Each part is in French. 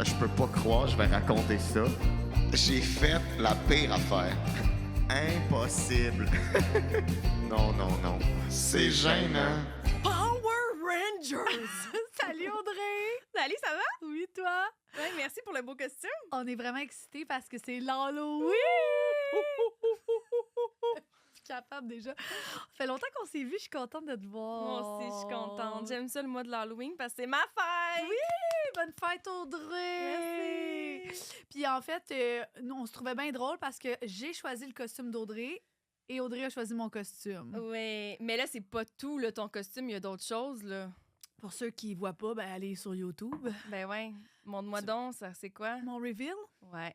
Je peux pas croire, je vais raconter ça. J'ai fait la pire affaire. Impossible. Non, non, non. C'est gênant. Power Rangers! Salut Audrey! Salut, ça va? Oui, toi? Ouais, merci pour le beau costume. On est vraiment excités parce que c'est l'Halloween! Je suis capable déjà. Ça fait longtemps qu'on s'est vu, je suis contente de te voir. Moi aussi, je suis contente. J'aime ça le mois de l'Halloween parce que c'est ma fête. Oui! Bonne fête Audrey! Merci. Puis en fait, nous, on se trouvait bien drôle parce que j'ai choisi le costume d'Audrey et Audrey a choisi mon costume. Oui, mais là, c'est pas tout, là, ton costume. Il y a d'autres choses, là. Pour ceux qui ne voient pas, ben allez sur YouTube. Ben ouais. Montre-moi donc, ça, c'est quoi? Mon reveal. Ouais.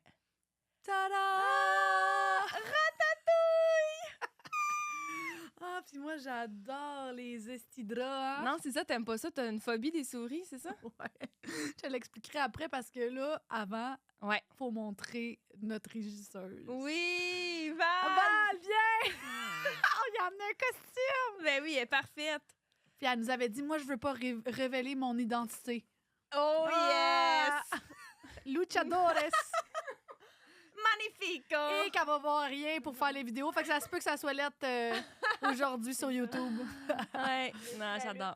Tada! Ratatouille! Ah, puis moi, j'adore les estidras. Hein? Non, c'est ça, t'aimes pas ça? T'as une phobie des souris, c'est ça? Ouais. Je te l'expliquerai après parce que là, avant, Ouais. faut montrer notre régisseuse. Oui, Val! Val, viens! Oh, il y en a un costume! Ben oui, elle est parfaite. Puis elle nous avait dit, moi, je veux pas révéler mon identité. Oh Ah! yes! Luchadores! Magnifique! Et qu'elle va voir rien pour faire les vidéos. Fait que ça se peut que ça soit lettre aujourd'hui sur YouTube. Ouais, non, j'adore.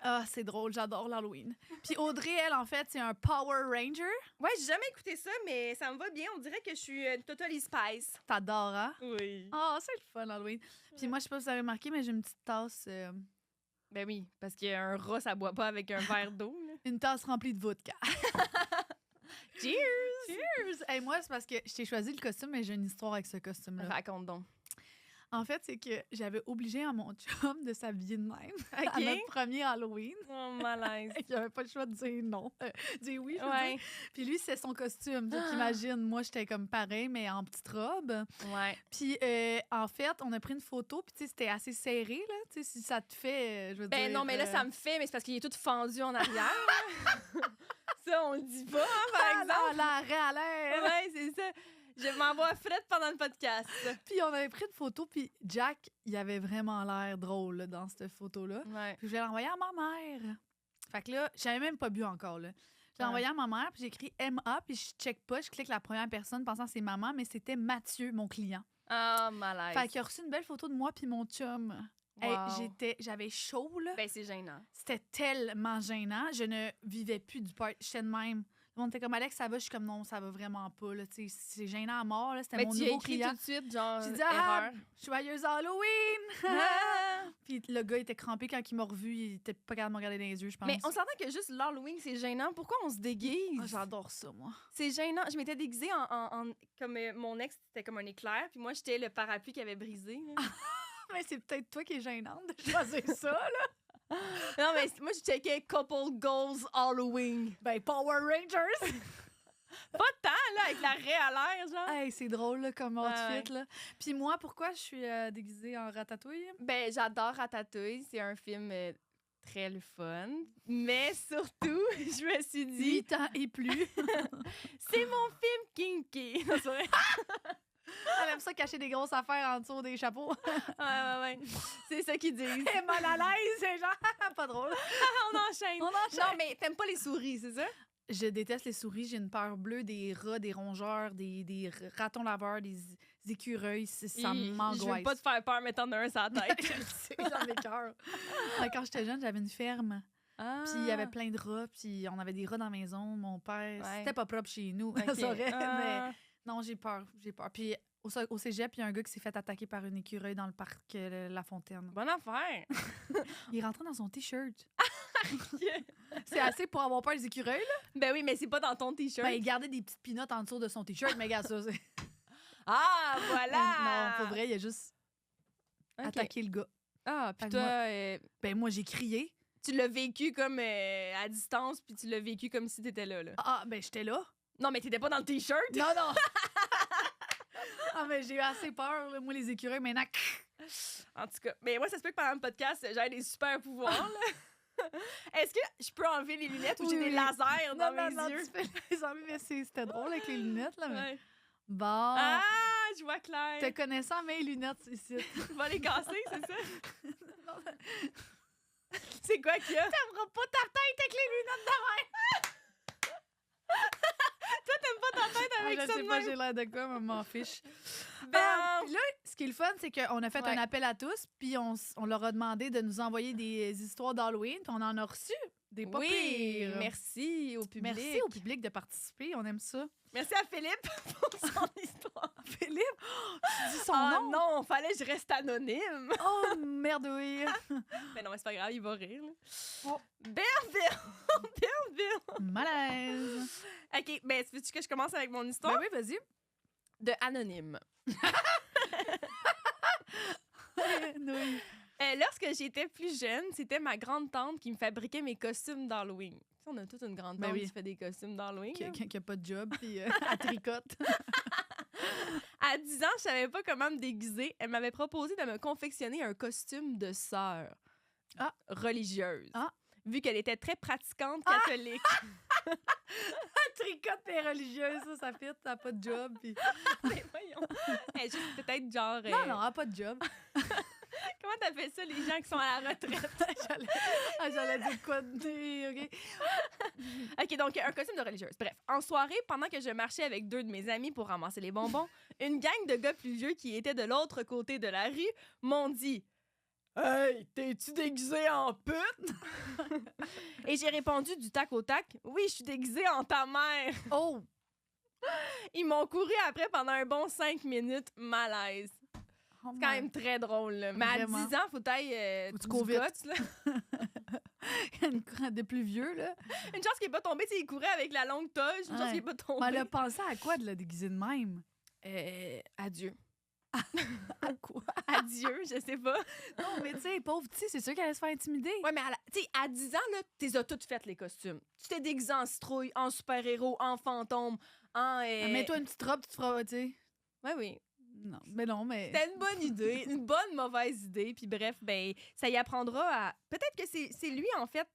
Ah, c'est drôle, j'adore l'Halloween. Puis Audrey, elle, en fait, c'est un Power Ranger. Ouais, j'ai jamais écouté ça, mais ça me va bien. On dirait que je suis une Totally Spice. T'adores, hein? Oui. Ah, c'est le fun, l'Halloween. Puis moi, je sais pas si vous avez remarqué, mais j'ai une petite tasse... Ben oui, parce qu'un rat, ça boit pas avec un verre d'eau. Là. une tasse remplie de vodka. Cheers! Cheers! Hey, moi, c'est parce que je t'ai choisi le costume, mais j'ai une histoire avec ce costume-là. Raconte donc. En fait, c'est que j'avais obligé à mon chum de s'habiller de même à OK. notre premier Halloween. Oh, malaise. Il avait pas le choix de dire non. Dire oui, je veux Ouais. dire. Puis lui, c'est son costume. Donc, imagine, moi, j'étais comme pareil, mais en petite robe. Ouais. Puis, en fait, on a pris une photo, puis tu sais, c'était assez serré, là. Tu sais, si ça te fait, je veux dire... Ben non, mais là, ça me fait, mais c'est parce qu'il est tout fendu en arrière. Ça, on le dit pas, hein, par exemple. L'arrêt à l'air! Ouais, c'est ça. Je m'envoie frette pendant le podcast. Puis, on avait pris une photo, puis Jack, il avait vraiment l'air drôle là, dans cette photo-là. Ouais. Puis, je l'ai envoyé à ma mère. Fait que là, j'avais même pas bu encore, là. Je l'ai envoyé à ma mère, puis j'ai écrit MA, puis je check pas, je clique la première personne pensant que c'est maman, mais c'était Mathieu, mon client. Ah, malaise. Fait qu'il a reçu une belle photo de moi puis mon chum. Hey, Wow. j'avais chaud, là. Ben, c'est gênant. C'était tellement gênant. Je ne vivais plus du part. J'étais de même. Le monde était comme, Alex, ça va? Je suis comme, non, ça va vraiment pas, là. Tu sais, c'est gênant à mort, là. C'était Mais mon tu as nouveau écrit client. tout de suite, genre, J'ai dit, erreur. joyeuse Halloween! Ah! Puis le gars était crampé quand il m'a revu. Il était pas capable de me regarder dans les yeux, je pense. Mais on s'entend que juste l'Halloween, c'est gênant. Pourquoi on se déguise? Ah, j'adore ça, moi. C'est gênant. Je m'étais déguisée en comme mon ex, c'était comme un éclair, puis moi, j'étais le parapluie qui avait brisé. là. Mais c'est peut-être toi qui es gênante de choisir ça, là. Non, mais moi, je checkais Couple Goals Halloween. Ben, Power Rangers! Pas tant, là, avec la raie à l'air, genre. Hey, c'est drôle, là, comme outfit, Ouais. là. Puis moi, pourquoi je suis déguisée en ratatouille? Ben, j'adore Ratatouille. C'est un film très le fun. Mais surtout, je me suis dit, 8 ans et plus. c'est mon film kinky. Non, c'est vrai. Elle aime ça cacher des grosses affaires en dessous des chapeaux. Ouais. C'est ça qu'ils disent. Elle est mal à l'aise, c'est genre pas drôle. On enchaîne. On enchaîne. Non, mais t'aimes pas les souris, c'est ça? Je déteste les souris. J'ai une peur bleue des rats, des rongeurs, des ratons laveurs, des écureuils. Ça Je m'angoisse. veux pas te faire peur, mais t'en as un sur la tête. Je le sais, j'en ai cœur. Quand j'étais jeune, j'avais une ferme. Ah. Puis il y avait plein de rats. Puis on avait des rats dans la maison. Mon père, Ouais. c'était pas propre chez nous. Ok. Ça aurait, Ah. mais non, j'ai peur. Puis au cégep, il y a un gars qui s'est fait attaquer par une écureuil dans le parc La Fontaine. Bonne affaire. Il est rentré dans son T-shirt. C'est assez pour avoir peur des écureuils, là. Ben oui, mais c'est pas dans ton T-shirt. Ben, il gardait des petites pinottes en dessous de son T-shirt, mais gars, ça, c'est... Ah, voilà! Non, pour vrai, il a juste Ok. attaqué le gars. Ah, puis Fait que toi, moi- Ben, moi, j'ai crié. tu l'as vécu comme à distance, puis tu l'as vécu comme si t'étais là. Ah, ben, j'étais là. Non, mais t'étais pas dans le T-shirt. Non, non! Ah, mais j'ai eu assez peur, là. Moi, les écureuils, maintenant... En tout cas, mais moi, ça se peut que pendant le podcast, j'ai des super pouvoirs. là. Est-ce que je peux enlever les lunettes ou Oui, j'ai des oui. lasers dans mes non, yeux? tu peux les enlever, mais c'était drôle avec les lunettes, là. Mais... Ouais. Bon. Ah, je vois clair. Te connaissant, mes lunettes ici. Tu vas les casser, c'est ça? C'est quoi qu'il y a? T'aimeras pas ta tête avec les lunettes de même. avec Je ça sais de pas, même. j'ai l'air de quoi, mais m'en fiche. Ben, Puis là, ce qui est le fun, c'est qu'on a fait Ouais. un appel à tous, puis on leur a demandé de nous envoyer des histoires d'Halloween, puis on en a reçu des pas oui, pires. merci au public. Merci au public de participer, on aime ça. Merci à Philippe pour son histoire. Philippe, tu dis son Ah nom? non, fallait que je reste anonyme. Oh, merde, oui. Mais non, mais c'est pas grave, il va rire. Là. Oh. Bill. Malaise. OK, ben, veux-tu que je commence avec mon histoire? Ben oui, vas-y. De anonyme. Oui. Lorsque j'étais plus jeune, c'était ma grande-tante qui me fabriquait mes costumes d'Halloween. Tu sais, on a toute une grande-tante Ben oui. qui fait des costumes d'Halloween. là. Quelqu'un qui a pas de job, puis elle tricote. À 10 ans, je savais pas comment me déguiser. Elle m'avait proposé de me confectionner un costume de sœur religieuse. Ah. Vu qu'elle était très pratiquante catholique. Tricote et religieuse, ça fit, t'as pas de job. Puis... Mais voyons. Elle est juste peut-être genre... Non, non, elle a pas de job. Comment t'appelles ça, les gens qui sont à la retraite? J'allais dire quoi de... OK. OK, donc un costume de religieuse. Bref, en soirée, pendant que je marchais avec 2 de mes amis pour ramasser les bonbons, une gang de gars plus vieux qui étaient de l'autre côté de la rue m'ont dit « Hey, t'es-tu déguisé en pute? » Et j'ai répondu du tac au tac « Oui, je suis déguisée en ta mère. Oh! » Ils m'ont couru après pendant un bon 5 minutes, malaise. Oh C'est quand même très drôle, là. Mais à 10 Vraiment. ans, faut tailler Faut que tu du cours vite. guts, là. Une courante de plus vieux, là. Une chance qu'il n'est pas tombé, tu sais, il courait avec la longue toge. Une chance Ouais. qu'il n'est pas tombé. Mais elle a pensé à quoi de la déguiser de même? Adieu. À quoi? Adieu, je sais pas. Non, mais tu sais, pauvre petit, c'est sûr qu'elle allait se faire intimider. Ouais, mais tu sais, à 10 ans, là, t'es as toutes faites les costumes. Tu t'es déguisé en citrouille, en super-héros, en fantôme, en... Mets-toi une petite robe, tu te feras, tu sais. Ouais, oui. Non, mais non, mais... C'était une bonne idée, une bonne mauvaise idée. Puis bref, ben, ça y apprendra à... Peut-être que c'est lui, en fait,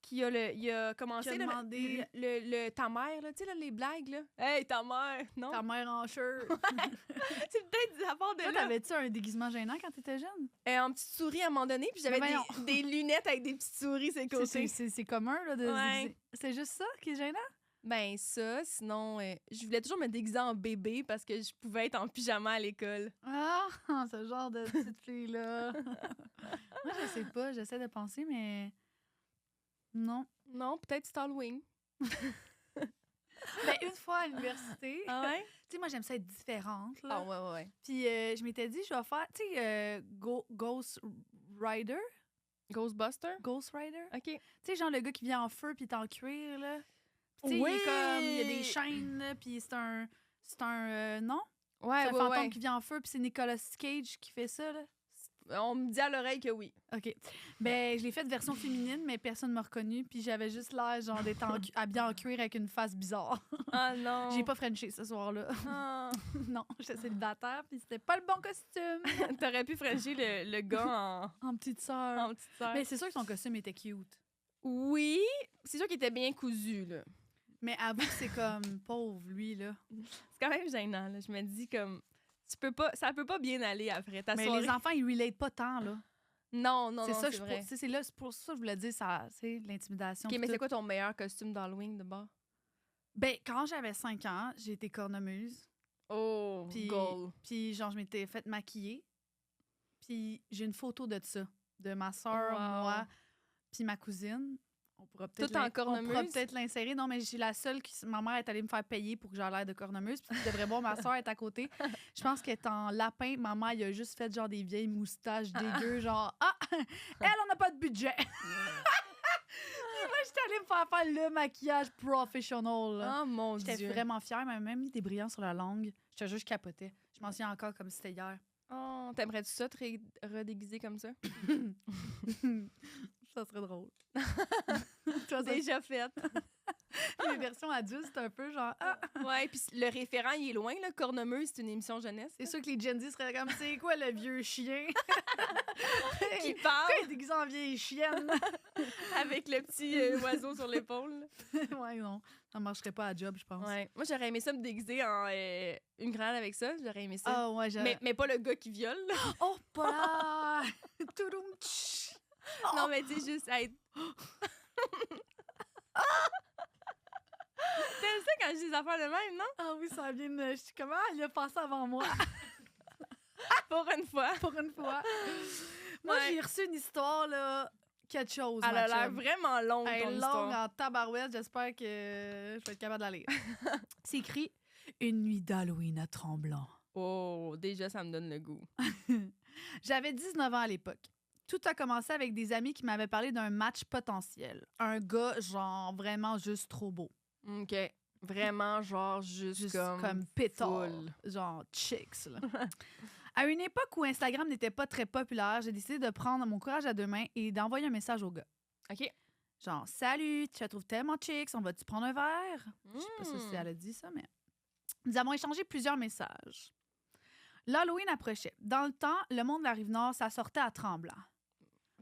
qui a commencé Qui a là, demandé- ta mère, là, tu sais, là, les blagues, là. Hey, ta mère, non? Ta mère en shirt. C'est peut-être à part de Toi, là. t'avais-tu un déguisement gênant quand t'étais jeune? En petite souris à un moment donné, puis j'avais Mais des lunettes avec des petites souris sur les côtés. C'est commun, là, de se Ouais. déguiser. C'est juste ça qui est gênant? Ben ça, sinon, je voulais toujours me déguiser en bébé parce que je pouvais être en pyjama à l'école. Ah, ce genre de petite fille-là. Moi, je sais pas, j'essaie de penser, mais... Non. Non, peut-être c'est Halloween. Ben, une fois à l'université, Ah ouais? tu sais, moi, j'aime ça être différente, là. Ah ouais, ouais. Puis je m'étais dit, je vais faire, tu sais, Ghost Rider. Ghostbuster? Ghost Rider. OK. Tu sais, genre le gars qui vient en feu puis est en cuir, là. Puis tu sais, Oui! il est comme, il y a des chaînes, là, puis c'est un non? Ouais, C'est un ouais, fantôme ouais. qui vient en feu, puis c'est Nicolas Cage qui fait ça, là. On me dit à l'oreille que oui. OK. Ben, je l'ai fait version féminine, mais personne ne m'a reconnue, puis j'avais juste l'air, genre, d'être habillée en cuir avec une face bizarre. Ah non. J'ai pas frenché ce soir-là. Ah. Non, j'étais célibataire, puis c'était pas le bon costume. T'aurais pu frencher le gars En petite sœur. en petite sœur. Mais c'est sûr que son costume était cute. Oui, c'est sûr qu'il était bien cousu, là. Mais avoue que c'est comme pauvre, lui, là. C'est quand même gênant, là. Je me dis comme... ça peut pas bien aller après ta Mais soirée. les enfants, ils relate pas tant, là. Non, non, C'est non, ça, c'est je vrai. c'est pour ça que je voulais dire, ça, c'est l'intimidation. OK, pis mais tout. c'est quoi ton meilleur costume d'Halloween de bord? Ben, quand j'avais 5 ans, j'ai été cornemuse. Oh, Puis, goal. puis genre, je m'étais fait maquiller. Puis j'ai une photo de ça, de ma soeur, Wow. moi, puis ma cousine. On pourra peut-être Tout en on pourra cornemuse? peut-être l'insérer. Non, mais j'ai la seule qui... Ma mère est allée me faire payer pour que j'aie l'air de cornemuse. Puis tu devrais voir, ma soeur est à côté. Je pense qu'elle est en lapin. Maman, il a juste fait genre des vieilles moustaches dégueu, genre « Ah! Elle, on n'a pas de budget! » Puis moi, j'étais allée me faire le maquillage professionnel. Là. Oh mon J'étais Dieu. vraiment fière. Elle m'a même mis des brillants sur la langue. Je te jure, je capotais. Je m'en souviens encore comme si c'était hier. Oh, t'aimerais-tu ça te redéguiser comme ça? Ça serait drôle. Toi, ça, Déjà fait. les versions adultes, c'est un peu genre... Ah! Ouais, puis le référent, il est loin, là. Cornemuse, c'est une émission jeunesse. C'est sûr que les Gen Z seraient comme, c'est quoi le vieux chien? Qui Pourquoi parle il est déguisé en vieille chienne? avec le petit oiseau sur l'épaule. Ouais, non. Ça marcherait pas à job, je pense. Ouais. Moi, j'aurais aimé ça me déguiser en une grenade avec ça. J'aurais aimé ça. Ah ouais, Mais pas le gars qui viole, là. Oh, pas là! Toudoum, tch. Non, mais tu sais, juste être... T'aimes ça quand partages des affaires de même, non? Ah oui, ça vient de... Je suis comment? Il a passé avant moi, Pour une fois. pour une fois. Moi, Ouais. j'ai reçu une histoire, là, quelque chose, Elle ma a l'air chum. vraiment longue, Elle est ton longue histoire. en tabarouette. J'espère que je vais être capable de la lire. C'est écrit « Une nuit d'Halloween à Tremblant ». Oh, déjà, ça me donne le goût. J'avais 19 ans à l'époque. Tout a commencé avec des amis qui m'avaient parlé d'un match potentiel. Un gars, genre, vraiment juste trop beau. OK. Vraiment, genre, juste Comme pétard. full. Genre chicks, là. À une époque où Instagram n'était pas très populaire, j'ai décidé de prendre mon courage à deux mains et d'envoyer un message au gars. OK. Genre, salut, tu la trouves tellement chicks, on va-tu prendre un verre? Je sais pas si elle a dit ça, mais. Nous avons échangé plusieurs messages. L'Halloween approchait. Dans le temps, le monde de la Rive-Nord, ça sortait à Tremblant.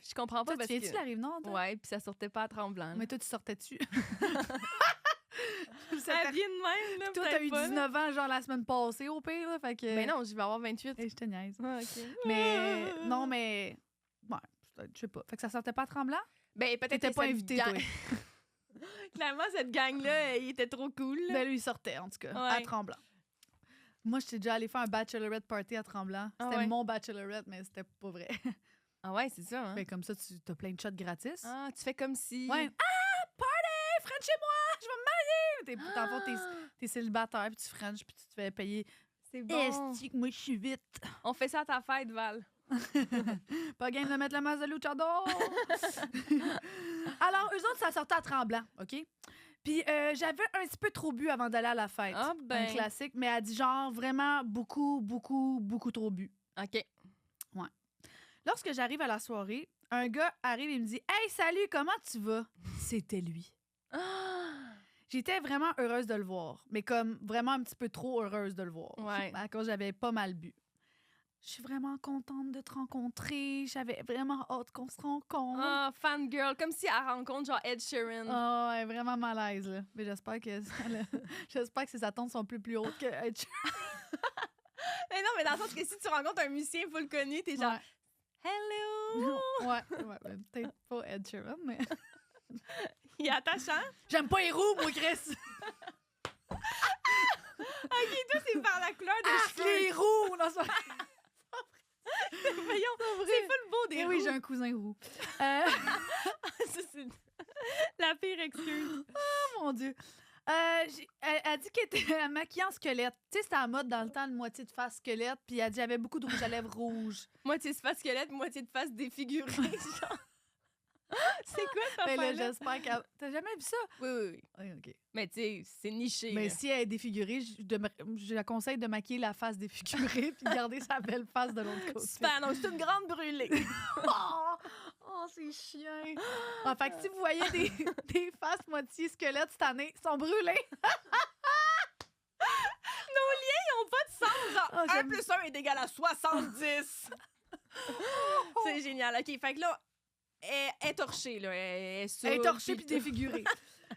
Je comprends pas Toi, parce tu viens-tu que... de la Rive-Nord, toi? Ouais, puis ça sortait pas à Tremblant. Mais toi, tu sortais-tu? Ça vient de même, là, Toi, t'as peut-être eu pas, là. 19 ans, genre, la semaine passée, au pire, là, fait que... Mais non, je vais avoir 28. Hey, je te niaise. Ah, OK. Mais... Non, mais... Ouais, je sais pas. Fait que ça sortait pas à Tremblant? Ben, peut-être T'étais que pas cette invité, gang- toi. Clairement, cette gang-là, il était trop cool. là. Ben, lui, il sortait, en tout cas, à Ouais. Tremblant. Moi, j'étais déjà allée faire un bachelorette party à Tremblant. Ah C'était ouais. mon bachelorette, mais c'était pas vrai. Ah ouais, c'est ça, hein? Ben, comme ça, tu as plein de shots gratis. Ah, tu fais comme si... Ouais. Ah, party! French chez moi! Je vais me marier! Dans le fond, t'es célibataire, puis tu French, puis tu te fais payer. C'est bon. Esti que moi, je suis vite. On fait ça à ta fête, Val. Pas game de mettre le masque de luchador. Alors, eux autres, ça sortait à Tremblant, OK? Puis j'avais un petit peu trop bu avant d'aller à la fête. Ah ben. Un classique, mais elle dit genre vraiment beaucoup, beaucoup, beaucoup trop bu. OK. Lorsque j'arrive à la soirée, un gars arrive et me dit « Hey, salut, comment tu vas? » C'était lui. Ah! J'étais vraiment heureuse de le voir, mais comme vraiment un petit peu trop heureuse de le voir. Ouais. À cause j'avais pas mal bu. Je suis vraiment contente de te rencontrer. J'avais vraiment hâte qu'on se rencontre. Ah, fangirl. Comme si elle rencontre genre Ed Sheeran. Oh, elle est vraiment malaise, là. Mais j'espère que, j'espère que ses attentes sont plus hautes que Ed Sheeran. Mais non, mais dans le sens que si tu rencontres un musicien full connu, t'es genre Hello! Ouais, ben, peut-être pas Ed Sheeran, mais... Il est attachant. J'aime pas les roues, moi, Chris! OK, toi, c'est par la couleur des Ah, cheveux. les roues! Non, ça... Voyons, c'est full beau des Eh roues. oui, j'ai un cousin roux. Ça, c'est la pire excuse. Oh mon Dieu. Elle dit qu'elle était maquillée en squelette. Tu sais, c'était à la mode dans le temps, une moitié de face squelette. Puis elle dit j'avais beaucoup de rouge à lèvres rouge. Moitié de face squelette, moitié de face défigurée. Genre. C'est quoi ça? Mais là, j'espère qu'elle. T'as jamais vu ça? Oui, oui, oui. Oui, OK. Mais tu sais, c'est niché. Mais là. si elle est défigurée, je la conseille de maquiller la face défigurée puis garder sa belle face de l'autre côté. Super, donc c'est une grande brûlée. Oh, c'est chiant. En fait, si vous voyez des faces moitié squelettes cette année, ils sont brûlés. Ils ont pas de sens. Genre, Oh, 1 j'aime- plus 1 est égal à 70. C'est génial. OK, fait que là, elle est torchée, là. Elle est saoule, Elle est torchée puis tout. défigurée.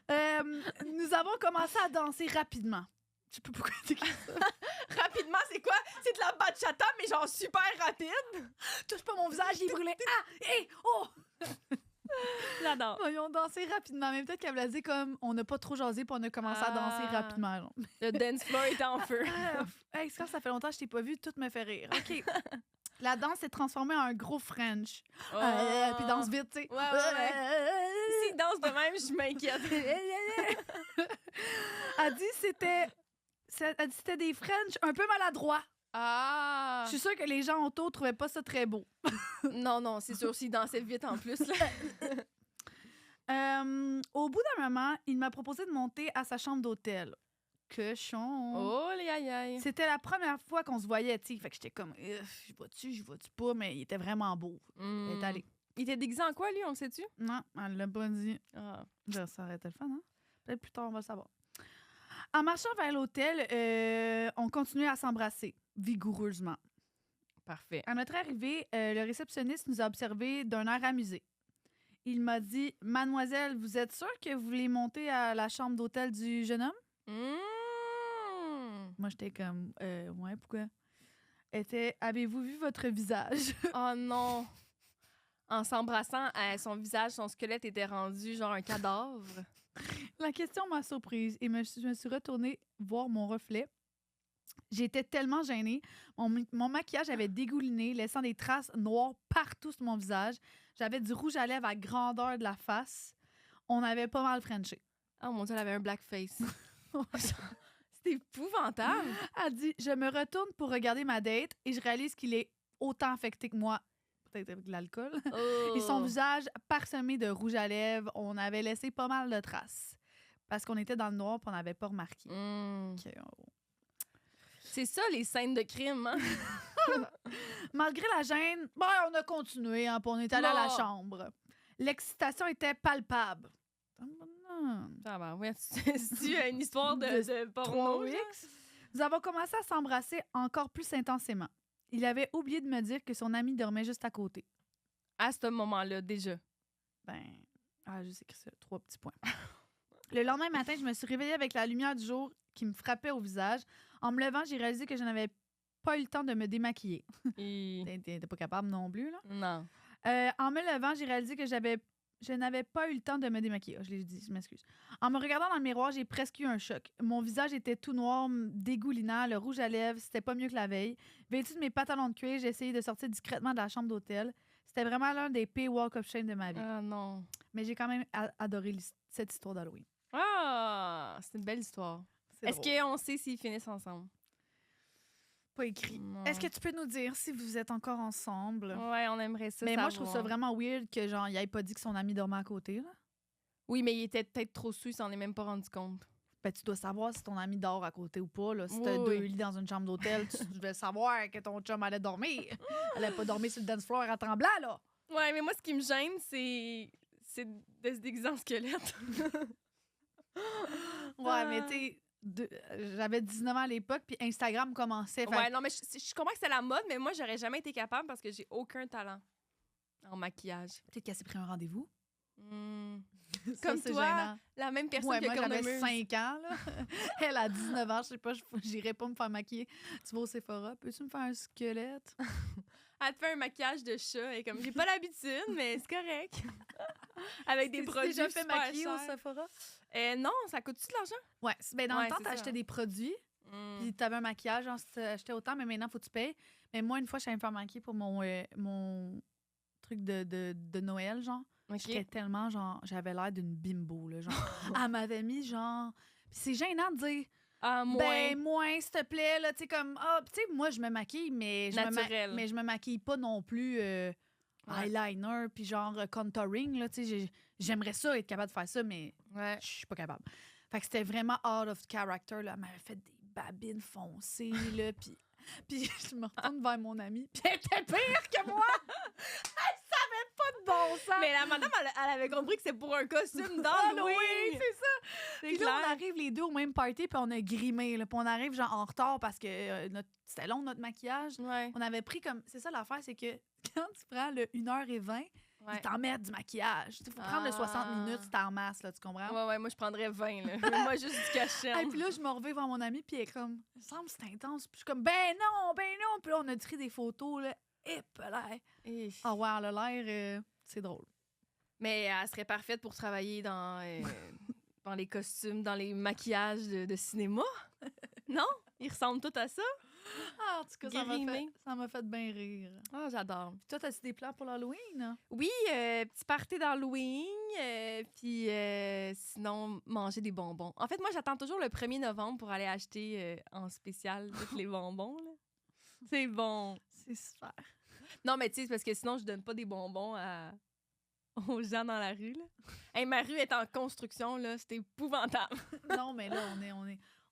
Nous avons commencé à danser rapidement. Je sais pas pourquoi tu écris ça. Rapidement, c'est quoi? C'est de la bachata, mais genre super rapide. Touche pas mon visage, il est brûlé. Ah! Hé! Oh! J'adore. Ils ont dansé rapidement. Mais peut-être qu'elle me l'a dit comme on n'a pas trop jasé puis on a commencé à danser Ah. rapidement. genre. Le dance floor est en feu. Hey, quand ça fait longtemps que je t'ai pas vu, tout me fait rire. OK. La danse s'est transformée en un gros French. Puis danse vite, tu sais. Ouais, S'il danse de même, je m'inquiète. Elle dit c'était des French un peu maladroits. Ah! Je suis sûre que les gens autour trouvaient pas ça très beau. Non, c'est sûr, s'il dansait vite en plus. Là. Au bout d'un moment, il m'a proposé de monter à sa chambre d'hôtel. Cochon. Oh, les aïe. C'était la première fois qu'on se voyait, tu sais. Fait que j'étais comme, je vois-tu pas, mais il était vraiment beau. Elle est allée. Il était déguisé en quoi, lui, on le sait-tu? Non, elle l'a pas dit. Ah. Là, ça aurait été le fun, hein? Peut-être plus tard, on va le savoir. En marchant vers l'hôtel, on continuait à s'embrasser, vigoureusement. Parfait. À notre arrivée, le réceptionniste nous a observés d'un air amusé. Il m'a dit « Mademoiselle, vous êtes sûre que vous voulez monter à la chambre d'hôtel du jeune homme? » Moi, j'étais comme « Ouais, pourquoi? » Avez-vous vu votre visage? Oh non! En s'embrassant, son visage, son squelette était rendu genre un cadavre. La question m'a surprise et je me suis retournée voir mon reflet. J'étais tellement gênée. Mon maquillage avait dégouliné, laissant des traces noires partout sur mon visage. J'avais du rouge à lèvres à grandeur de la face. On avait pas mal frenché. Oh mon Dieu, elle avait un blackface. C'était épouvantable. Elle dit, je me retourne pour regarder ma date et je réalise qu'il est autant affecté que moi. Peut-être avec l'alcool. Oh. Et son visage parsemé de rouge à lèvres. On avait laissé pas mal de traces. Parce qu'on était dans le noir et on n'avait pas remarqué. Mm. Oh. C'est ça, les scènes de crime. Hein? Malgré la gêne, on a continué, hein, puis on est allé à la chambre. L'excitation était palpable. Ah ben ouais, tu as une histoire de porno. 3X. Nous avons commencé à s'embrasser encore plus intensément. Il avait oublié de me dire que son ami dormait juste à côté. À ce moment-là, déjà. Juste écrit ça, 3 petits points. Le lendemain matin, je me suis réveillée avec la lumière du jour qui me frappait au visage. En me levant, j'ai réalisé que je n'avais pas eu le temps de me démaquiller. T'es pas capable non plus, là? Non. En me levant, j'ai réalisé que je n'avais pas eu le temps de me démaquiller. Je l'ai dit, je m'excuse. En me regardant dans le miroir, j'ai presque eu un choc. Mon visage était tout noir, dégoulinant, le rouge à lèvres, c'était pas mieux que la veille. Vêtue de mes pantalons de cuir, j'ai essayé de sortir discrètement de la chambre d'hôtel. C'était vraiment l'un des pires walk of shame de ma vie. Ah non. Mais j'ai quand même adoré cette histoire d'Halloween. Ah, c'est une belle histoire. Est-ce qu'on sait s'ils finissent ensemble? Pas écrit. Non. Est-ce que tu peux nous dire si vous êtes encore ensemble? Ouais, on aimerait ça. Mais savoir. moi, je trouve ça vraiment weird que genre il ait pas dit que son ami dormait à côté, là. Oui, mais il était peut-être trop sous, il s'en est même pas rendu compte. Ben, tu dois savoir si ton ami dort à côté ou pas. Là. Si t'as Oui, deux oui. lits dans une chambre d'hôtel, tu devais savoir que ton chum allait dormir. Elle allait pas dormir sur le dance floor à tremblant, là. Ouais, mais moi, ce qui me gêne, c'est de se déguiser en squelette. Ouais, mais tu sais, j'avais 19 ans à l'époque, puis Instagram commençait. Ouais, non, mais je comprends que c'est la mode, mais moi, j'aurais jamais été capable parce que j'ai aucun talent en maquillage. Peut-être qu'elle s'est pris un rendez-vous. Ça, Comme c'est toi, gênant. la même personne Ouais, que moi, j'avais Cornemuse. 5 ans, là. Elle a 19 ans, je sais pas, j'irais pas me faire maquiller. Tu vas au Sephora, peux-tu me faire un squelette? Elle te fait un maquillage de chat et comme j'ai pas l'habitude, mais c'est correct. Avec des produits déjà fait super maquiller au chers. Sephora? Non, ça coûte-tu de l'argent? Ouais, ben dans Ouais, le temps, c'est ça. t'achetais des produits, puis t'avais un maquillage, genre, t'achetais autant, mais maintenant, faut que tu payes. Mais moi, une fois, je suis allée me faire maquiller pour mon truc de Noël, genre. OK. J'étais tellement, genre, j'avais l'air d'une bimbo, là, genre. Elle m'avait mis, genre... Puis c'est gênant de dire, Ah, moins. ben, moins, s'il te plaît, là, tu sais, comme... Ah, tu sais, moi, je me maquille, mais Naturel. mais je me maquille pas non plus eyeliner, puis genre contouring, là, tu sais, j'aimerais ça, être capable de faire ça, mais Ouais. je suis pas capable. Fait que c'était vraiment out of character, là. Elle m'avait fait des babines foncées, là, puis je me retourne vers mon amie, puis elle était pire que moi! Elle savait pas de bon sens! Mais la madame, elle avait compris que c'est pour un costume Ah, d'Halloween. oui, c'est ça! C'est Puis là, clair. on arrive les deux au même party, puis on a grimé, là, puis on arrive genre en retard parce que c'était long, notre maquillage. Ouais. On avait pris comme... C'est ça l'affaire, c'est que quand tu prends le 1h20, Ouais. ils t'en mettent du maquillage. Il faut prendre le 60 minutes, c'est en masse, là, tu comprends? Ouais, moi, je prendrais 20, là. Moi, juste du cachet. Et puis là, je me reviens vers mon ami, puis elle est comme, il me semble que c'est intense. Puis je suis comme, ben non. Puis là, on a tiré des photos, là. Et là. Ah ouais, elle a l'air, c'est drôle. Mais elle serait parfaite pour travailler dans les costumes, dans les maquillages de cinéma. Non? Ils ressemblent tous à ça? Ah, en tout cas, Grimé. ça m'a fait bien rire. Ah, j'adore. Puis toi, t'as-tu des plans pour l'Halloween? Oui, petit party d'Halloween, puis sinon, manger des bonbons. En fait, moi, j'attends toujours le 1er novembre pour aller acheter en spécial tous les bonbons. Là. C'est bon. C'est super. Non, mais tu sais, c'est parce que sinon, je donne pas des bonbons aux gens dans la rue. Là. Hey, ma rue est en construction, là. C'est épouvantable. Non, mais là,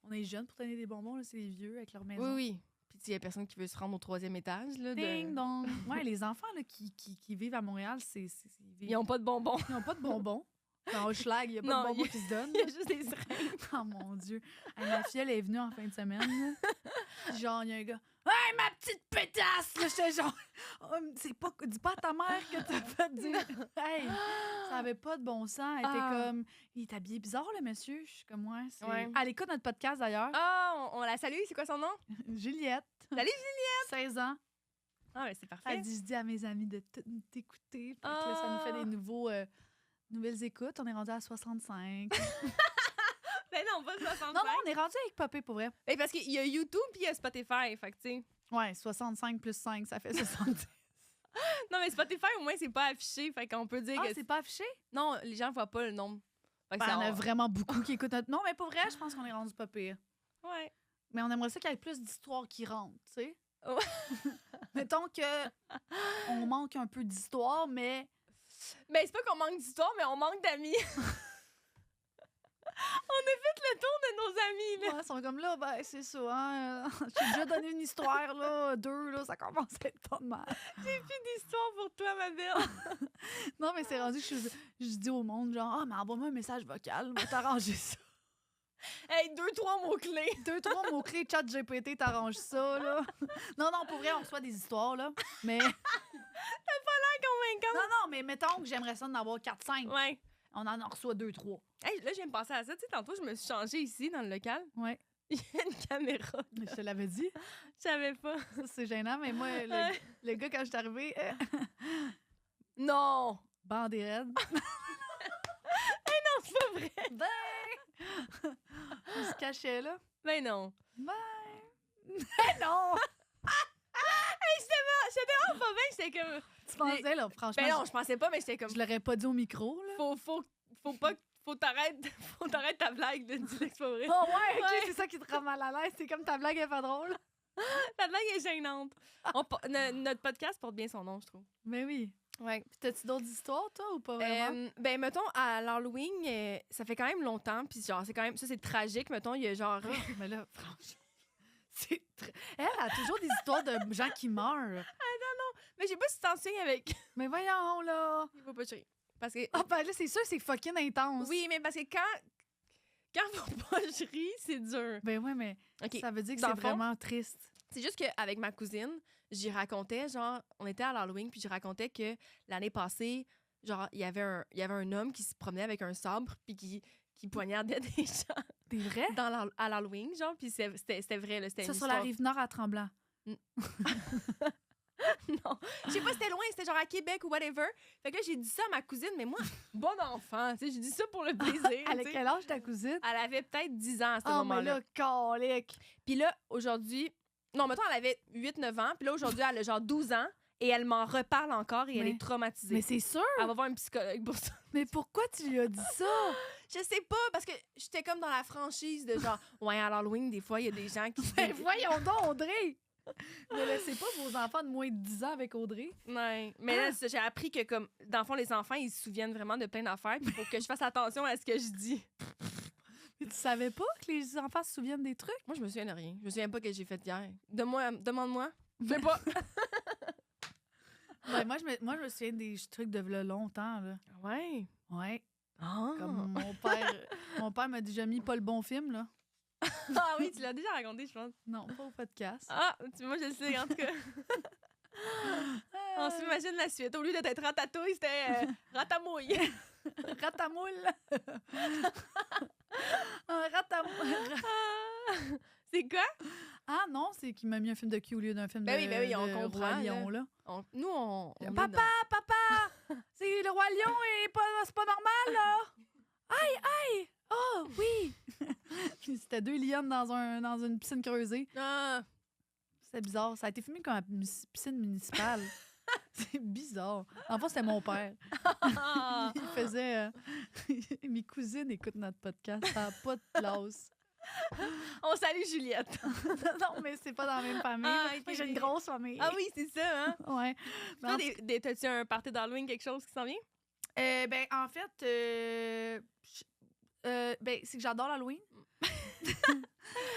on est jeunes pour donner des bonbons, là. C'est les vieux avec leur maison. Oui. Puis il y a personne qui veut se rendre au 3e étage. Là, Ding dong. Ouais, les enfants là, qui vivent à Montréal, Ils n'ont pas de bonbons. Ils n'ont pas de bonbons. Dans Hochelag, il n'y a pas Non, de bonbons qui se donnent. Il y a juste des seringues. Oh mon Dieu. Hey, ma fille, elle est venue en fin de semaine. Là. Genre, il y a un gars. Hey, ma petite pétasse! Là, j'étais genre. Oh, dis pas à ta mère que t'as fait dire. Hey, ça avait pas de bon sens. Elle était comme. Il est habillé bizarre, le monsieur. Je suis comme, ouais. Ouais. Elle écoute notre podcast d'ailleurs. Ah, on la salue. C'est quoi son nom? Juliette. Salut, Juliette! 16 ans. Ah, ben c'est parfait. Elle dit, je dis à mes amis de tout t'écouter. Fait que là, ça nous fait des nouveaux Nouvelles écoutes, on est rendu à 65. Ben non, pas 65. Non, on est rendu avec Popé pour vrai. Ben parce qu'il y a YouTube puis il y a Spotify, fait que tu sais. Ouais, 65 plus 5, ça fait 70. Non, mais Spotify, au moins, c'est pas affiché, fait qu'on peut dire Ah, que... c'est pas affiché? Non, les gens voient pas le nombre. Fait que Ben, ça- on a vraiment beaucoup qui écoutent notre... Non, mais pour vrai, je pense qu'on est rendu pas pire. Ouais. Mais on aimerait ça qu'il y ait plus d'histoires qui rentrent, tu sais. Ouais. Mettons que on manque un peu d'histoire, mais... Ben, c'est pas qu'on manque d'histoire, mais on manque d'amis. On a fait le tour de nos amis, là. Ouais, ils sont comme là, ben c'est ça, hein. J'ai déjà donné une histoire, là, 2, là, ça commence à être pas mal. J'ai plus d'histoire pour toi, ma belle. Non, mais c'est rendu que je dis au monde, genre, ah, mais envoie-moi un message vocal, va t'arranger ça. Hey, 2-3 mots-clés. 2, 3 mots-clés, chat GPT, t'arranges ça, là. Non, pour vrai, on reçoit des histoires, là. Mais. Convaincant. Non, mais mettons que j'aimerais ça d'en avoir 4-5. Ouais. On en reçoit 2, 3. Hey, là, je viens de penser à ça. Tu sais, tantôt, je me suis changée ici, dans le local. Ouais. Il y a une caméra. Je te l'avais dit. Je savais pas. Ça, c'est gênant, mais moi, Ouais. le gars, quand je suis arrivée, Non! bandé raide. Non, c'est pas vrai. Ben! On se cachait, là. Ben non. Ben non! J'étais vraiment pas bien. J'étais comme... Tu pensais, là, franchement, Ben non, je pensais pas, mais j'étais comme... je l'aurais pas dit au micro, là. Faut pas... Faut t'arrêter ta blague, de dis-le que c'est pas vrai. Oh ouais, ok, Ouais. c'est ça qui te rend mal à l'aise. C'est comme ta blague est pas drôle. Ta blague est gênante. Notre podcast porte bien son nom, je trouve. Mais oui. Ouais. Puis t'as-tu d'autres histoires, toi, ou pas vraiment? Ben, mettons, à l'Halloween, ça fait quand même longtemps, puis genre, c'est quand même... Ça, c'est tragique, mettons, il y a genre... Mais là, franchement, c'est Elle a toujours des histoires de gens qui meurent. Mais j'ai pas si t'en signes avec... Mais voyons, là. Il faut pas chier. Parce que... Ah, ben là, c'est sûr, c'est fucking intense. Oui, mais parce que quand faut pas je ris, c'est dur. Ben ouais, mais OK. ça veut dire que Dans c'est le fond, vraiment triste. C'est juste qu'avec ma cousine, j'y racontais, genre, on était à l'Halloween, puis j'y racontais que l'année passée, genre, il y avait un homme qui se promenait avec un sabre, puis qui poignardait des gens T'es vrai? à l'Halloween, genre, puis c'était vrai, là, c'était Ça, une sur la histoire. Rive-Nord à Tremblant. Non, je sais pas, c'était loin, c'était genre à Québec ou whatever. Fait que là, j'ai dit ça à ma cousine, mais moi, bon enfant, tu sais, j'ai dit ça pour le plaisir. Elle tu a sais. quel âge, ta cousine? Elle avait peut-être 10 ans à ce Oh, mais moment-là. là, calique. Puis là, aujourd'hui... Non, mettons, elle avait 8-9 ans. Puis là, aujourd'hui, elle a genre 12 ans. Et elle m'en reparle encore et elle Mais- est traumatisée. Mais c'est sûr. Elle va voir un psychologue pour ça. Mais pourquoi tu lui as dit ça? Je sais pas, parce que j'étais comme dans la franchise de genre... Ouais, à l'Halloween, des fois, il y a des gens qui... Ben voyons donc, Audrey! Ne laissez pas vos enfants de moins de 10 ans avec Audrey. Ouais. Mais là, j'ai appris que, comme, dans le fond, les enfants, ils se souviennent vraiment de plein d'affaires. Puis il faut que je fasse attention à ce que je dis. Mais tu savais pas que les enfants se souviennent des trucs? Moi, je me souviens de rien. Je me souviens pas que j'ai fait hier. Demande-moi. Je sais pas. Ouais, moi, je me souviens des trucs de là longtemps. Là. Ouais. Ouais. Ah. Comme mon père m'a déjà mis pas le bon film, là. Ah oui, tu l'as déjà raconté, je pense. Non, pas au podcast. Ah, moi, je le sais, en tout cas. On s'imagine la suite. Au lieu d'être ratatouille, c'était ratamouille. Ratamoule! Un ratamoule! Ah. C'est quoi? Ah non, c'est qu'il m'a mis un film de cul au lieu d'un film Ben de, oui, on de comprend, Roi Lion, là. Nous, on est Papa! C'est le Roi Lion et c'est pas normal, là! Aïe! Oh, oui! Puis c'était 2 lionnes dans une piscine creusée. Ah. C'était bizarre. Ça a été filmé comme une piscine municipale. C'est bizarre. En fait, c'était mon père. Ah. Il faisait... Mes cousines écoutent notre podcast. Ça n'a pas de place. On salue Juliette. Non, mais c'est pas dans la même famille. Ah, Moi, ok. j'ai une grosse famille. Ah oui, c'est ça, hein? Ouais. Toi, t'as-tu un party d'Halloween, quelque chose qui s'en vient? Ben, en fait, ben, c'est que j'adore l'Halloween.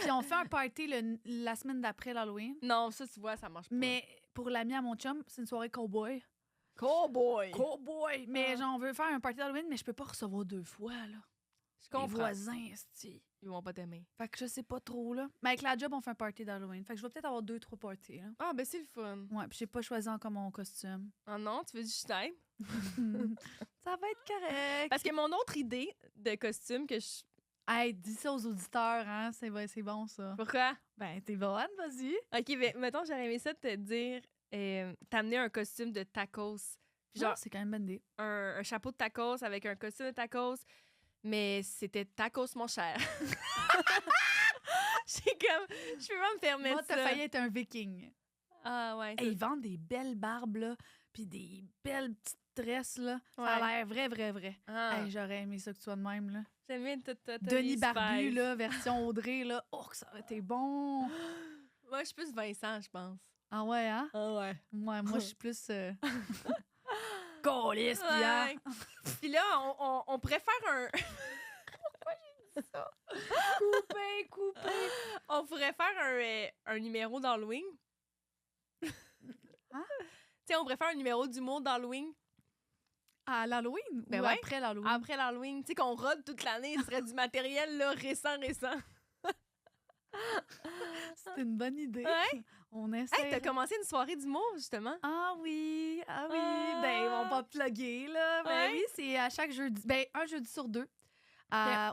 Puis on fait un party la semaine d'après l'Halloween. Non, ça, tu vois, ça marche pas. Mais pour l'ami à mon chum, c'est une soirée cowboy. Cowboy! Cowboy! Mais Ah. genre, on veut faire un party d'Halloween, mais je peux pas recevoir 2 fois, là. Je Les comprends. voisins, esti. Ils vont pas t'aimer. Fait que je sais pas trop, là. Mais avec la job, on fait un party d'Halloween. Fait que je vais peut-être avoir 2-3 parties, là. Ah, ben c'est le fun. Ouais, puis j'ai pas choisi encore mon costume. Ah non, tu veux du Stein? Ça va être correct. Parce que mon autre idée de costume que je... Hey, dis ça aux auditeurs, hein. C'est bon, ça. Pourquoi? Ben, t'es bonne, vas-y. OK, ben, mettons, j'aurais aimé ça te dire... t'amener un costume de tacos Genre, c'est quand même bonne idée. un chapeau de tacos avec un costume de tacos, mais c'était tacos mon cher. J'ai comme, je peux pas me permettre Moi, ça. t'as failli être un viking. Ah ouais. Hey, ils vendent des belles barbes, là, puis des belles petites tresses, là. Ça Ouais. a l'air vrai. Ah, Hey, j'aurais aimé ça que tu sois de même, là. j'aime bien tout. Denis Barbu, là, version Audrey, là. Oh, que ça aurait été bon! Moi, je suis plus Vincent, je pense. Ah ouais, hein? Ah ouais. Moi, je suis plus... Câlisse, puis hein? Ouais. Puis là, on préfère un. Pourquoi j'ai dit ça? Coupé! On pourrait faire un numéro d'Halloween. Hein? Tu sais, on pourrait faire un numéro d'humour d'Halloween À l'Halloween? Ben ou ouais. après l'Halloween? après l'Halloween. Tu sais, qu'on rôde toute l'année. Ce serait du matériel là, récent. C'est une bonne idée. Ouais. On essaie. Hey, t'as commencé une soirée d'humour, justement. Ah oui. Ah. Ben, ils vont pas plugger, là. Ben Ouais. oui, c'est à chaque jeudi. Ben, un jeudi sur deux.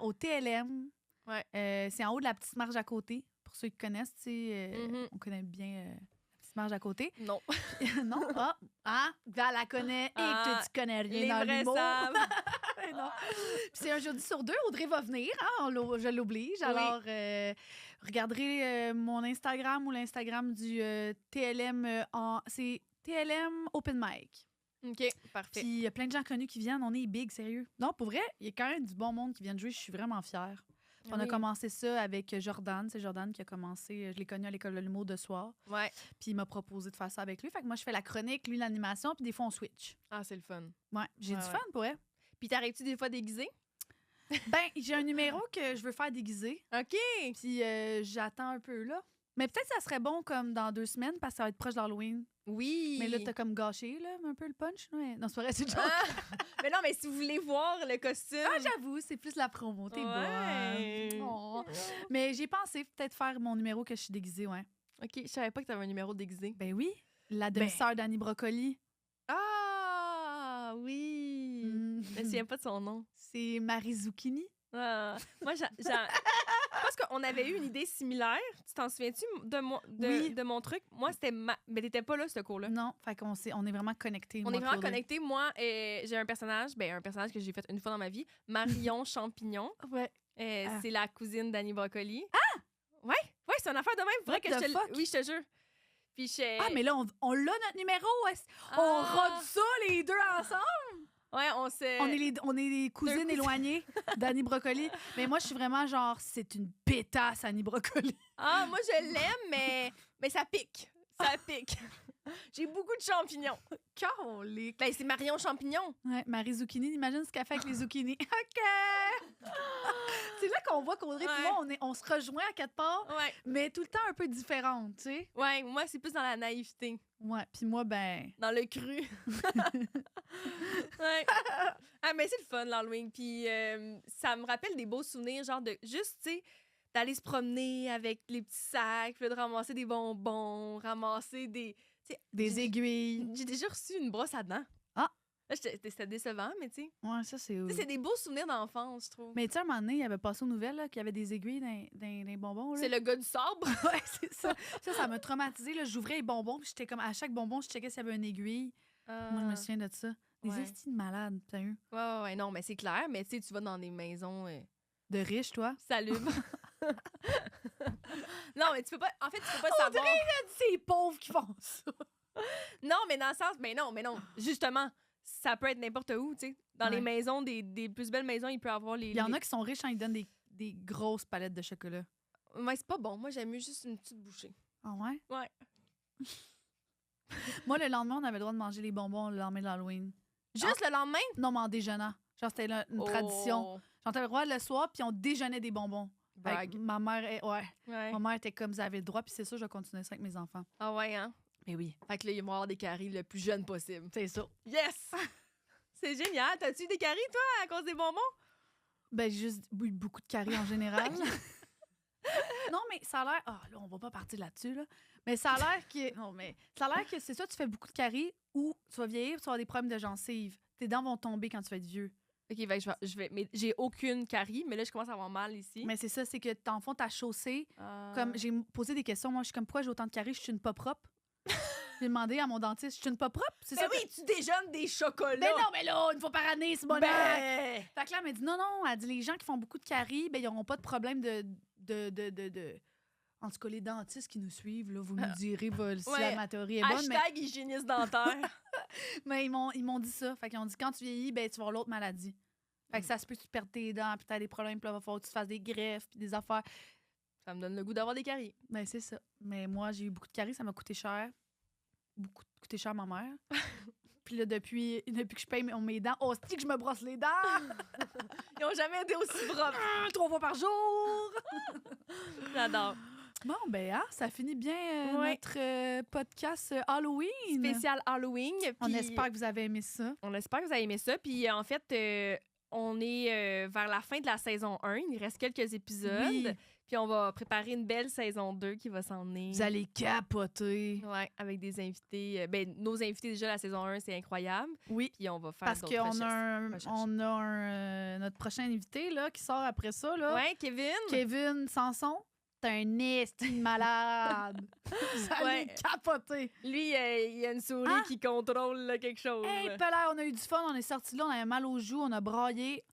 Au TLM. Ouais. C'est en haut de la petite marge à côté. Pour ceux qui connaissent, tu sais, Mhm. on connaît bien la petite marge à côté. Non. Non? Val la connaît et Ah, que tu connais rien Les dans vrais l'humour. savent. Non. Puis c'est un jeudi sur deux. Audrey va venir. Hein, je l'oblige. Oui. Alors, regarderez mon Instagram ou l'Instagram du TLM. C'est TLM Open Mic. OK, parfait. Puis il y a plein de gens connus qui viennent. On est big, sérieux. Non, pour vrai, il y a quand même du bon monde qui vient de jouer. Je suis vraiment fière. Puis on a Oui. commencé ça avec Jordan. C'est Jordan qui a commencé. Je l'ai connu à l'école de l'humour de soir. Ouais. Puis il m'a proposé de faire ça avec lui. Fait que moi, je fais la chronique, lui l'animation, puis des fois, on switch. Ah, c'est le fun. Ouais, j'ai Ouais, du ouais. fun pour elle. Puis t'arrives-tu des fois déguisé? Ben, j'ai un numéro que je veux faire déguisé. OK. Puis j'attends un peu là. Mais peut-être que ça serait bon comme dans 2 semaines parce que ça va être proche d'Halloween. Oui. Mais là, t'as comme gâché là, un peu le punch. Ouais. Non, c'est pas vrai, c'est genre. Ah! Mais non, mais si vous voulez voir le costume. Ah, j'avoue, c'est plus la promo. T'es Ouais. bonne. Oh. Mais j'ai pensé peut-être faire mon numéro que je suis déguisée, ouais. OK, je savais pas que t'avais un numéro déguisé. Ben oui, la demi-sœur d'Annie Brocoli. Ah, oui. Mm. Je me souviens pas de son nom. C'est Marie Zucchini. Ah. Moi, parce qu'on avait eu une idée similaire. Tu t'en souviens-tu Oui. de mon truc? Moi, c'était Mais t'étais pas là, ce cours-là. Non, fait qu'on on est vraiment connectés. On moi est vraiment puis Audrey. connectés. Moi, j'ai un personnage que j'ai fait une fois dans ma vie, Marion Champignon. Ouais. C'est la cousine d'Annie Brocoli. Ah! Ouais, c'est une affaire de même. Faudrait What que the fuck? Oui, je te jure. Puis Ah, mais là, on l'a notre numéro. On Ah! rôde ça les deux ensemble. Ouais, On est les cousines cousines. éloignées d'Annie Brocoli. Mais moi, je suis vraiment genre, c'est une pétasse, Annie Brocoli. Ah, moi, je l'aime, mais ça pique. Ça pique. J'ai beaucoup de champignons. Calique. Ben, c'est Marion Champignon. Ouais, Marie Zucchini, imagine ce qu'elle fait avec les zucchinis. OK! C'est là qu'on voit qu'Audrey et Ouais. moi, on se rejoint à quatre parts, Ouais. mais tout le temps un peu différentes, tu sais. Ouais, moi, c'est plus dans la naïveté. Ouais, puis moi, ben... Dans le cru. Ouais. Ah, mais c'est le fun, l'Halloween. Puis ça me rappelle des beaux souvenirs, genre de juste, tu sais, d'aller se promener avec les petits sacs, puis là, de ramasser des bonbons, ramasser des. Tu sais, Des aiguilles. J'ai déjà reçu une brosse à dents. Ah! Là, c'était décevant, mais tu sais. Ouais, ça, c'est... Tu sais, c'est des beaux souvenirs d'enfance, je trouve. Mais tu sais, à un moment donné, il y avait passé aux nouvelles là, qu'il y avait des aiguilles dans les bonbons. Là. C'est le gars du sabre. Ouais, c'est ça. Ça m'a traumatisée. Là. J'ouvrais les bonbons, puis j'étais comme... À chaque bonbon, je checkais s'il y avait une aiguille. Moi, je me souviens de ça. Des Ouais. estis de malades, sérieux. Ouais, non, mais c'est clair. Mais tu sais, tu vas dans des maisons De riches, toi. salubres. Non, mais tu peux pas. En fait, tu peux pas savoir. C'est les pauvres qui font ça. Non, mais dans le sens. Mais non. Justement, ça peut être n'importe où, tu sais. Dans les Ouais. maisons, des plus belles maisons, il peut y avoir les. Il y en a qui sont riches quand ils donnent des grosses palettes de chocolat. Mais c'est pas bon. Moi, j'aime mieux juste une petite bouchée. Ah ouais? Ouais. Moi, le lendemain, on avait le droit de manger les bonbons le lendemain de l'Halloween. Juste le lendemain? Non, mais en déjeunant. Genre, c'était une tradition. Oh. Genre, t'avais le droit le soir, puis on déjeunait des bonbons. Fait que Brag. ma mère, ouais. Ouais. Ma mère était comme, vous avez le droit, puis c'est ça, je vais continuer ça avec mes enfants. Ah ouais, hein? Mais oui. Fait que là, ils vont avoir des caries le plus jeune possible. C'est ça. Yes! C'est génial. T'as-tu eu des caries, toi, à cause des bonbons? Ben, j'ai juste eu beaucoup de caries en général. Non, mais ça a l'air. Ah, là, on va pas partir là-dessus, là. Mais ça a l'air que. Non, mais ça a l'air que c'est ça, tu fais beaucoup de caries ou tu vas vieillir, tu vas avoir des problèmes de gencives. Tes dents vont tomber quand tu vas être vieux. OK, fait que je vais mais j'ai aucune carie, mais là, je commence à avoir mal ici. Mais c'est ça, c'est que dans le fond, ta chaussée. Ah. Comme j'ai posé des questions, moi, je suis comme, pourquoi j'ai autant de caries? Je suis une pas propre. J'ai demandé à mon dentiste, je suis une pas propre? C'est Ben ça? oui, tu déjeunes des chocolats. Ben non, mais là, une fois par année, c'est bon. Ben, Fait que là, elle m'a dit non, elle dit les gens qui font beaucoup de caries, ben ils n'auront pas de problème de. En tout cas, les dentistes qui nous suivent, là, vous nous direz si Ouais. ma théorie est bonne. hashtag hygiéniste dentaire. Mais ils m'ont dit ça. Fait qu'ils ont dit quand tu vieillis, ben tu vas avoir l'autre maladie. Fait que ça se peut que tu perdes tes dents, puis t'as des problèmes, puis là, il va falloir que tu te fasses des greffes, puis des affaires. Ça me donne le goût d'avoir des caries. Ben c'est ça. Mais moi, j'ai eu beaucoup de caries, ça m'a coûté cher. Beaucoup coûté cher à ma mère. Puis là, depuis que je paye mes dents, hostie que je me brosse les dents! Ils ont jamais été aussi propres. 3 fois par jour! J'adore. Bon, ben, ça finit bien Ouais. notre podcast Halloween. Spécial Halloween. On puis espère que vous avez aimé ça. On espère que vous avez aimé ça. Puis en fait, on est vers la fin de la saison 1. Il reste quelques épisodes. Oui. Puis on va préparer une belle saison 2 qui va s'en venir. Vous allez capoter. Ouais, avec des invités. Nos invités déjà la saison 1, c'est incroyable. Oui. Puis on va faire Parce d'autres qu'on recherches. a notre prochain invité là, qui sort après ça. Là. Ouais, Kevin. Kevin Sanson. T'es un esti de malade. Vous allez Ouais. capoter. Lui, il y a une souris Ah! qui contrôle là, quelque chose. Hey, là. Pelaire, on a eu du fun. On est sortis là, on avait mal aux joues, on a braillé.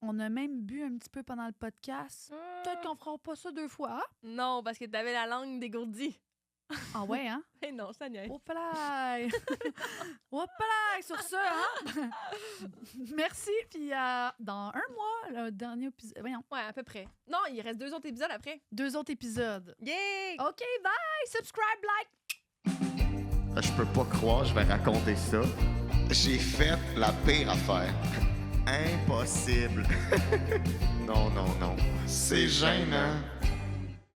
On a même bu un petit peu pendant le podcast. Peut-être qu'on fera pas ça 2 fois. Hein? Non, parce que t'avais la langue dégourdie. Ah ouais, hein? Hey, non, ça niaise. Oh, Pelaire! Oh, Pelaire! Sur ça, hein? Merci. Puis dans 1 mois, le dernier épisode. Voyons, Ouais, à peu près. Non, il reste 2 autres épisodes après. 2 autres épisodes. Yay! OK, bye! Subscribe, like! Je peux pas croire, je vais raconter ça. J'ai fait la pire affaire. Impossible. Non. C'est gênant.